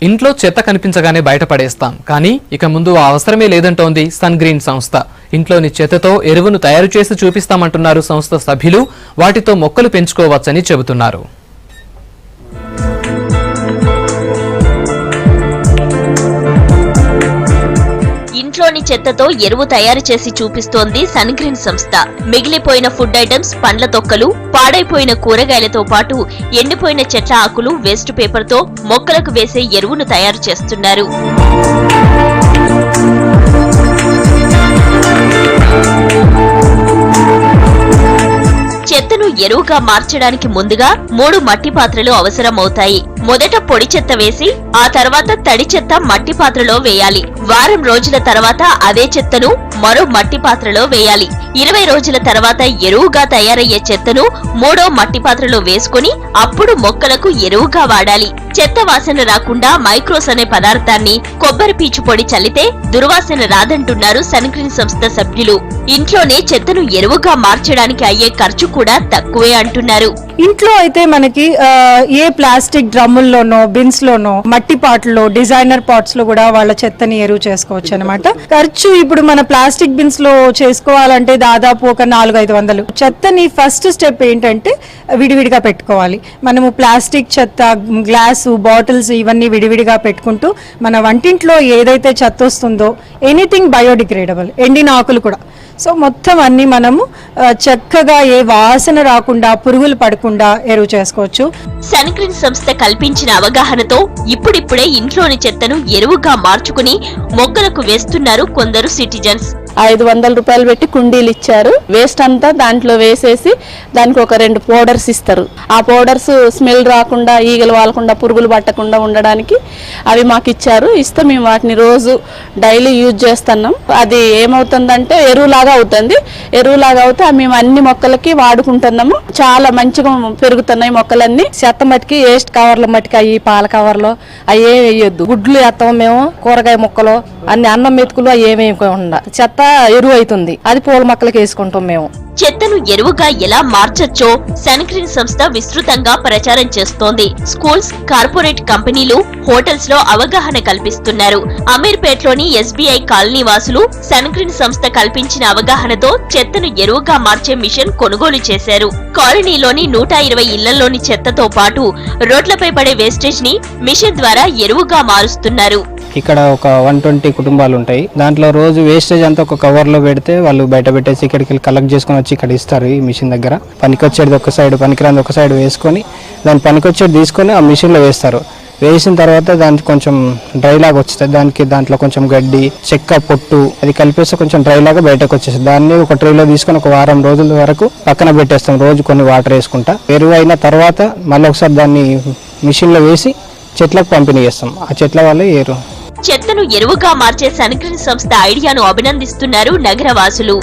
ఇంట్లో చెత్త కనిపించగానే బయటపడేస్తాం, కానీ ఇక ముందు ఆ అవసరమే లేదంటోంది సన్ గ్రీన్ సంస్థ. ఇంట్లోని చెత్తతో ఎరువును తయారు చేసి చూపిస్తామంటున్నారు సంస్థ సభ్యులు. వాటితో మొక్కలు పెంచుకోవచ్చని చెబుతున్నారు. ఇంట్లోని చెత్తతో ఎరువు తయారు చేసి చూపిస్తోంది సన్ గ్రీన్ సంస్థ. మిగిలిపోయిన ఫుడ్ ఐటమ్స్, పండ్ల తొక్కలు, పాడైపోయిన కూరగాయలతో పాటు ఎండిపోయిన చెట్ల ఆకులు, వేస్ట్ పేపర్ తో మొక్కలకు వేసే ఎరువును తయారు చేస్తున్నారు. చెత్తను ఎరువుగా మార్చడానికి ముందుగా 3 మట్టి పాత్రలు అవసరమవుతాయి. మొదట పొడి చెత్త వేసి ఆ తర్వాత తడి చెత్త మట్టి పాత్రలో వేయాలి. వారం రోజుల తర్వాత అదే చెత్తను మరో మట్టి పాత్రలో వేయాలి. 20 రోజుల తర్వాత ఎరువుగా తయారయ్యే చెత్తను 3వ మట్టి పాత్రలో వేసుకుని అప్పుడు మొక్కలకు ఎరువుగా వాడాలి. చెత్త వాసన రాకుండా మైక్రోస్ అనే పదార్థాన్ని కొబ్బరి పీచు పొడి చల్లితే దుర్వాసన రాదంటున్నారు సన్ గ్రీన్ సంస్థ సభ్యులు. ఇంట్లోనే చెత్తను ఎరువుగా మార్చడానికి అయ్యే ఖర్చు కూడా తక్కువే అంటున్నారు. ఇంట్లో అయితే మనకి ఏ ప్లాస్టిక్ డ్రమ్ముల్లోనో, బిన్స్ లోనో, మట్టి పాటల్లో, డిజైనర్ పాట్స్ లో కూడా వాళ్ళ చెత్తని ఎరువు చేసుకోవచ్చు అనమాట. ఖర్చు ఇప్పుడు మన ప్లాస్టిక్ బిన్స్ లో చేసుకోవాలంటే దాదాపు ఒక 400-500. చెత్తని ఫస్ట్ స్టెప్ ఏంటంటే విడివిడిగా పెట్టుకోవాలి. మనము ప్లాస్టిక్ చెత్త, గ్లాసు, బాటిల్స్ ఇవన్నీ విడివిడిగా పెట్టుకుంటూ మన వంటింట్లో ఏదైతే చెత్త వస్తుందో ఎనీథింగ్ బయోడిగ్రేడబుల్, ఎండిన ఆకులు కూడా, సో మొత్తం అన్ని మనము చక్కగా ఏ వాసన రాకుండా, పురుగులు పడకుండా ఎరువు చేసుకోవచ్చు. సన్ గ్రీన్ సంస్థ కల్పించిన అవగాహనతో ఇప్పుడిప్పుడే ఇంట్లోని చెత్తను ఎరువుగా మార్చుకుని మొక్కలకు వేస్తున్నారు కొందరు సిటిజన్స్. 500 రూపాయలు పెట్టి కుండీలు ఇచ్చారు. వేస్ట్ అంతా దాంట్లో వేసేసి దానికి ఒక 2 పౌడర్స్ ఇస్తారు. ఆ పౌడర్స్ స్మెల్ రాకుండా, ఈగలు వాలకుండా, పురుగులు పట్టకుండా ఉండడానికి అవి మాకు ఇచ్చారు. ఇస్తే మేము వాటిని రోజు డైలీ యూజ్ చేస్తున్నాం. అది ఏమవుతుందంటే ఎరువులాగా అవుతుంది. ఎరువులాగా అవుతే మేము అన్ని మొక్కలకి వాడుకుంటున్నాము. చాలా మంచిగా పెరుగుతున్నాయి మొక్కలన్నీ. చెత్త మట్టికి వేస్ట్ కవర్ల మట్టికి అవి పాల కవర్లో అవి ఏమి వేయొద్దు. గుడ్లు వేస్తాం మేము, కూరగాయ మొక్కలు అన్ని, అన్నం మెతుకులు అవి ఏమేయకుండా చెత్త ఎరువు అవుతుంది. అది పూల మొక్కలకి వేసుకుంటాం మేము. చెత్తను ఎరువుగా ఎలా మార్చొచ్చో సన్ గ్రీన్ సంస్థ విస్తృతంగా ప్రచారం చేస్తోంది. స్కూల్స్, కార్పొరేట్ కంపెనీలు, హోటల్స్ లో అవగాహన కల్పిస్తున్నారు. అమీర్పేట్లోని SBI కాలనీ వాసులు సన్ గ్రీన్ సంస్థ కల్పించిన అవగాహనతో చెత్తను ఎరువుగా మార్చే మిషన్ కొనుగోలు చేశారు. కాలనీలోని 120 ఇళ్లలోని చెత్తతో పాటు రోడ్లపై పడే వేస్టేజ్ ని మిషన్ ద్వారా ఎరువుగా మారుస్తున్నారు. ఇక్కడ ఒక 120 కుటుంబాలు ఉంటాయి. దాంట్లో రోజు వేస్టేజ్ అంతా ఒక కవర్ లో పెడితే వాళ్ళు బయట పెట్టేసి ఇక్కడికి కలెక్ట్ చేసుకుని వచ్చి ఇక్కడ ఇస్తారు. ఈ మిషన్ దగ్గర పనికొచ్చేది ఒక సైడ్, పనికిరాని ఒక సైడ్ వేసుకొని దాన్ని పనికొచ్చేది తీసుకొని ఆ మిషన్ లో వేస్తారు. వేసిన తర్వాత దానికి కొంచెం డ్రై లాగా వస్తుంది. దాంట్లో కొంచెం గడ్డి, చెక్క, పొట్టు అది కలిపేస్తే కొంచెం డ్రై లాగా బయటకు వచ్చేస్తుంది. దాన్ని ఒక ట్రేలో తీసుకొని ఒక వారం రోజుల వరకు పక్కన పెట్టేస్తాం. రోజు కొన్ని వాటర్ వేసుకుంటా. ఎరువు అయిన తర్వాత మళ్ళీ ఒకసారి దాన్ని మిషన్ లో వేసి చెట్లకు పంపిణీ చేస్తాం. ఆ చెట్ల వల్ల ఏరు. చెత్తను ఎరువుగా మార్చే సన్ గ్రీన్ సంస్థ ఐడియాను అభినందిస్తున్నారు నగరవాసులు.